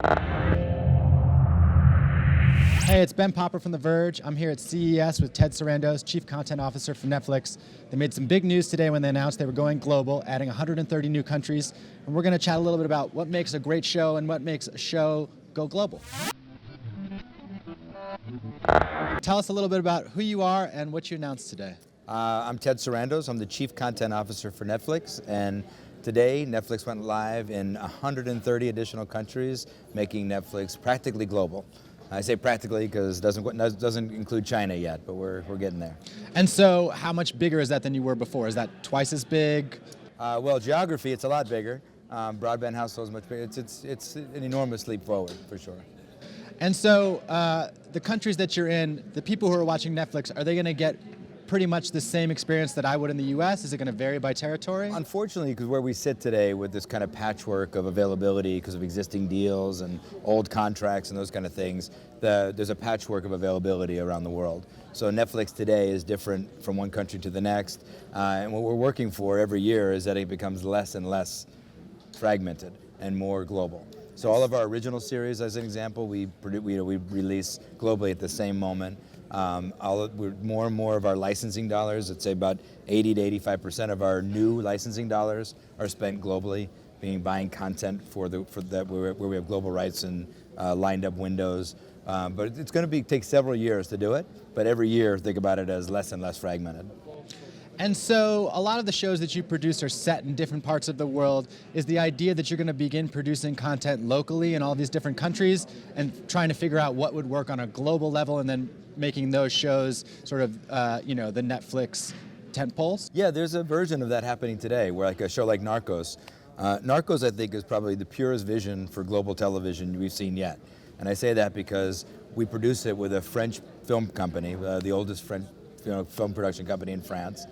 Hey, it's Ben Popper from The Verge. I'm here at CES with Ted Sarandos, Chief Content Officer for Netflix. They made some big news today when they announced they were going global, adding 130 new countries. And we're going to chat a little bit about what makes a great show and what makes a show go global. Tell us a little bit about who you are and what you announced today. I'm Ted Sarandos. I'm the Chief Content Officer for Netflix, and today Netflix went live in 130 additional countries, making Netflix practically global. I say practically because it doesn't include China yet, but we're getting there. And so how much bigger is that than you were before? Is that twice as big? Well, geography, it's a lot bigger. Broadband households much bigger. It's an enormous leap forward, for sure. And so the countries that you're in, the people who are watching Netflix, are they going to get pretty much the same experience that I would in the US? Is it going to vary by territory? Unfortunately, because where we sit today with this kind of patchwork of availability because of existing deals and old contracts and those kind of things, there's a patchwork of availability around the world. So Netflix today is different from one country to the next, and what we're working for every year is that it becomes less and less fragmented and more global. So all of our original series, as an example, we release globally at the same moment. More and more of our licensing dollars, let's say about 80 to 85% of our new licensing dollars are spent globally, buying content for that where we have global rights and lined up windows. But it's going to take several years to do it. But every year, think about it as less and less fragmented. And so a lot of the shows that you produce are set in different parts of the world. Is the idea that you're going to begin producing content locally in all these different countries and trying to figure out what would work on a global level and then making those shows sort of, the Netflix tentpoles? Yeah, there's a version of that happening today, where like a show like Narcos. Narcos, I think, is probably the purest vision for global television we've seen yet. And I say that because we produce it with a French film company, the oldest French film production company in France.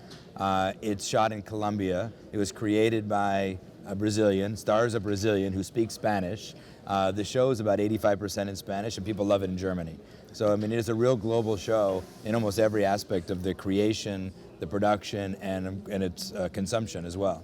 It's shot in Colombia. It was created by a Brazilian, stars a Brazilian who speaks Spanish. The show is about 85% in Spanish, and people love it in Germany. So, I mean, it is a real global show in almost every aspect of the creation, the production, and its consumption as well.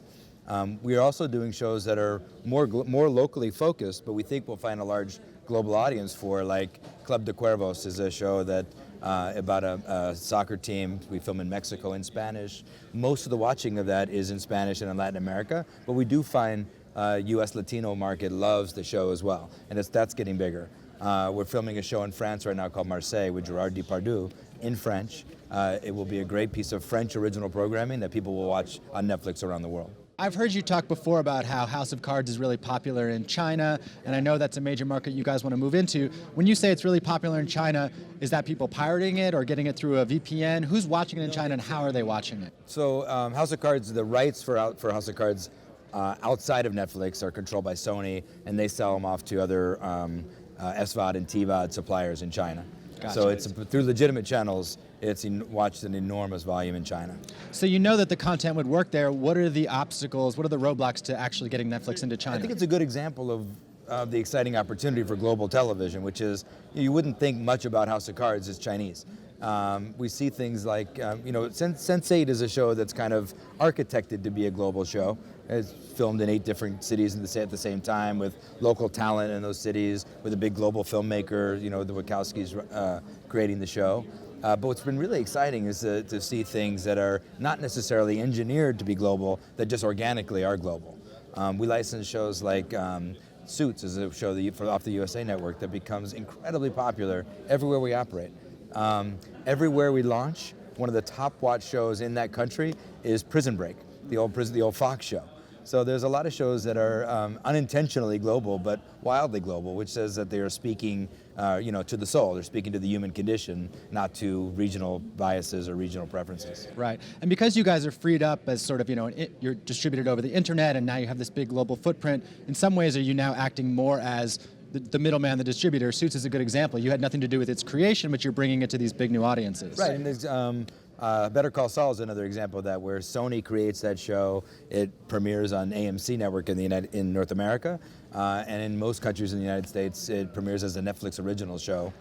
We are also doing shows that are more locally focused, but we think we'll find a large global audience for, like Club de Cuervos is a show that about a soccer team. We film in Mexico in Spanish. Most of the watching of that is in Spanish and in Latin America, but we do find U.S. Latino market loves the show as well, and that's getting bigger. We're filming a show in France right now called Marseille with Gerard Depardieu in French. It will be a great piece of French original programming that people will watch on Netflix around the world. I've heard you talk before about how House of Cards is really popular in China, and I know that's a major market you guys want to move into. When you say it's really popular in China, is that people pirating it or getting it through a VPN? Who's watching it in China and how are they watching it? So House of Cards, the rights for House of Cards outside of Netflix are controlled by Sony, and they sell them off to other SVOD and TVOD suppliers in China. Gotcha. So it's through legitimate channels. It's watched an enormous volume in China. So you know that the content would work there. What are the obstacles? What are the roadblocks to actually getting Netflix into China? I think it's a good example of the exciting opportunity for global television, which is you wouldn't think much about House of Cards as Chinese. We see things like, Sense8 is a show that's kind of architected to be a global show. It's filmed in 8 different cities at the same time with local talent in those cities, with a big global filmmaker, the Wachowskis creating the show. But what's been really exciting is to see things that are not necessarily engineered to be global, that just organically are global. We license shows like Suits is a show off the USA Network that becomes incredibly popular everywhere we operate. Everywhere we launch, one of the top watched shows in that country is Prison Break, the old Fox show. So there's a lot of shows that are unintentionally global, but wildly global, which says that they are speaking, to the soul. They're speaking to the human condition, not to regional biases or regional preferences. Right, and because you guys are freed up as sort of, you're distributed over the internet, and now you have this big global footprint. In some ways, are you now acting more as the middleman, the distributor? Suits is a good example. You had nothing to do with its creation, but you're bringing it to these big new audiences. Right, and there's, Better Call Saul is another example of that, where Sony creates that show. It premieres on AMC network in North America, and in most countries in the United States, it premieres as a Netflix original show.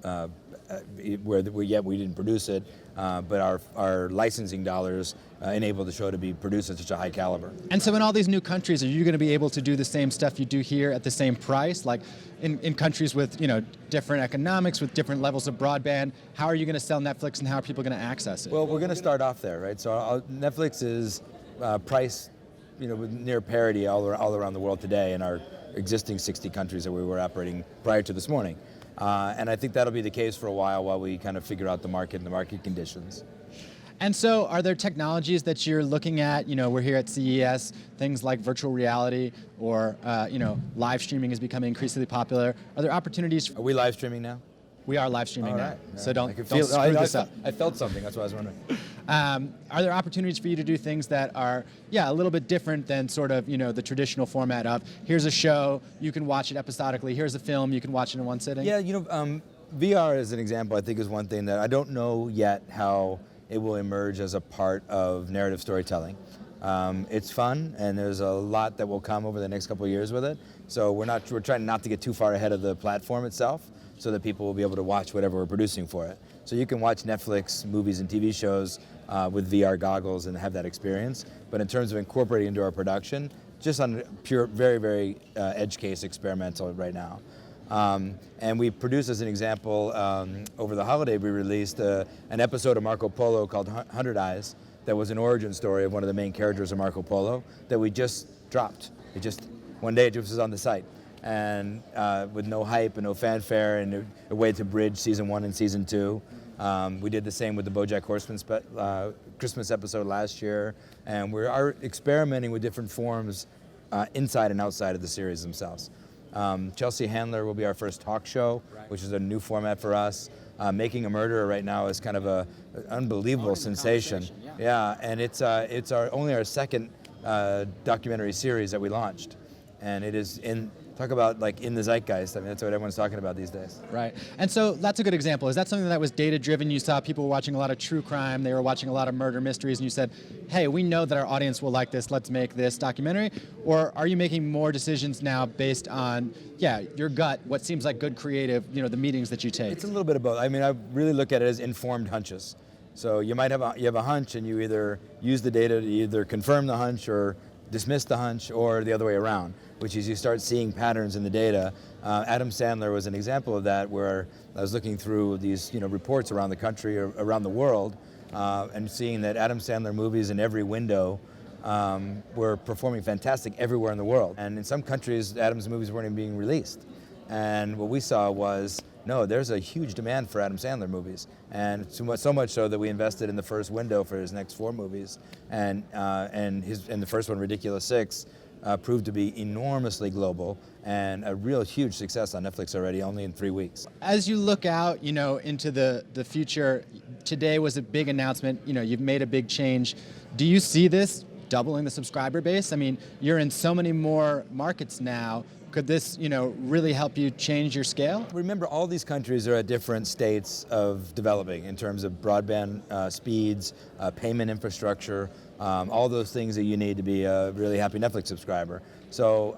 yet we didn't produce it, but our licensing dollars enabled the show to be produced at such a high caliber. And so in all these new countries, are you going to be able to do the same stuff you do here at the same price? Like in countries with different economics, with different levels of broadband, how are you going to sell Netflix and how are people going to access it? Well, we're going to start off there, right? So Netflix is priced with near parity all around the world today in our existing 60 countries that we were operating prior to this morning. And I think that'll be the case for a while we kind of figure out the market and the market conditions. And so are there technologies that you're looking at? We're here at CES, things like virtual reality or live streaming is becoming increasingly popular. Are there opportunities? Are we live streaming now? We are live streaming now, so don't screw this up. I felt something, that's why I was wondering. Are there opportunities for you to do things that are, a little bit different than sort of, the traditional format of, here's a show, you can watch it episodically, here's a film, you can watch it in one sitting? Yeah, VR as an example, I think is one thing that I don't know yet how it will emerge as a part of narrative storytelling. It's fun, and there's a lot that will come over the next couple of years with it. So we're trying not to get too far ahead of the platform itself, so that people will be able to watch whatever we're producing for it. So you can watch Netflix movies and TV shows with VR goggles and have that experience. But in terms of incorporating into our production, just on pure, very, very edge case experimental right now. And we produced, as an example, over the holiday, we released an episode of Marco Polo called 100 Eyes that was an origin story of one of the main characters of Marco Polo that we just dropped. One day it just was on the site. And with no hype and no fanfare, and a way to bridge season 1 and season 2. We did the same with the BoJack Horseman Christmas episode last year, and we are experimenting with different forms inside and outside of the series themselves. Chelsea Handler will be our first talk show, which is a new format for us. Making a Murderer right now is kind of an unbelievable sensation. Yeah, and it's only our second documentary series that we launched, and it is talk about like in the zeitgeist. I mean, that's what everyone's talking about these days. Right. And so that's a good example. Is that something that was data-driven? You saw people were watching a lot of true crime. They were watching a lot of murder mysteries, and you said, hey, we know that our audience will like this. Let's make this documentary. Or are you making more decisions now based on, your gut, what seems like good creative, the meetings that you take? It's a little bit of both. I mean, I really look at it as informed hunches. So you might have a hunch, and you either use the data to either confirm the hunch or dismiss the hunch, or the other way around, which is you start seeing patterns in the data. Adam Sandler was an example of that, where I was looking through these reports around the country or around the world, and seeing that Adam Sandler movies in every window were performing fantastic everywhere in the world. And in some countries, Adam's movies weren't even being released. And what we saw was, no, there's a huge demand for Adam Sandler movies, and so much so that we invested in the first window for his next 4 movies, and the first one, Ridiculous 6, proved to be enormously global and a real huge success on Netflix already, only in 3 weeks. As you look out, into the future, today was a big announcement. You've made a big change. Do you see this doubling the subscriber base? I mean, you're in so many more markets now. Could this, really help you change your scale? Remember, all these countries are at different states of developing in terms of broadband speeds, payment infrastructure, all those things that you need to be a really happy Netflix subscriber. So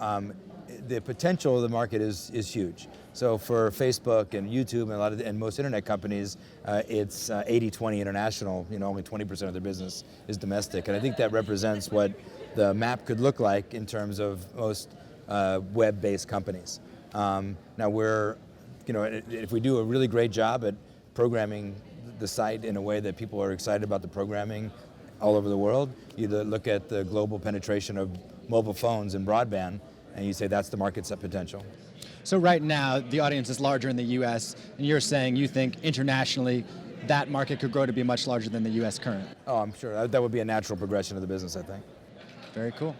the potential of the market is huge. So for Facebook and YouTube and most internet companies, it's 80-20 international. Only 20% of their business is domestic, and I think that represents what the map could look like in terms of most web-based companies. Now if we do a really great job at programming the site in a way that people are excited about the programming all over the world, you look at the global penetration of mobile phones and broadband, and you say that's the market's potential. So right now, the audience is larger in the U.S., and you're saying you think internationally that market could grow to be much larger than the U.S. current? Oh, I'm sure. That would be a natural progression of the business, I think. Very cool.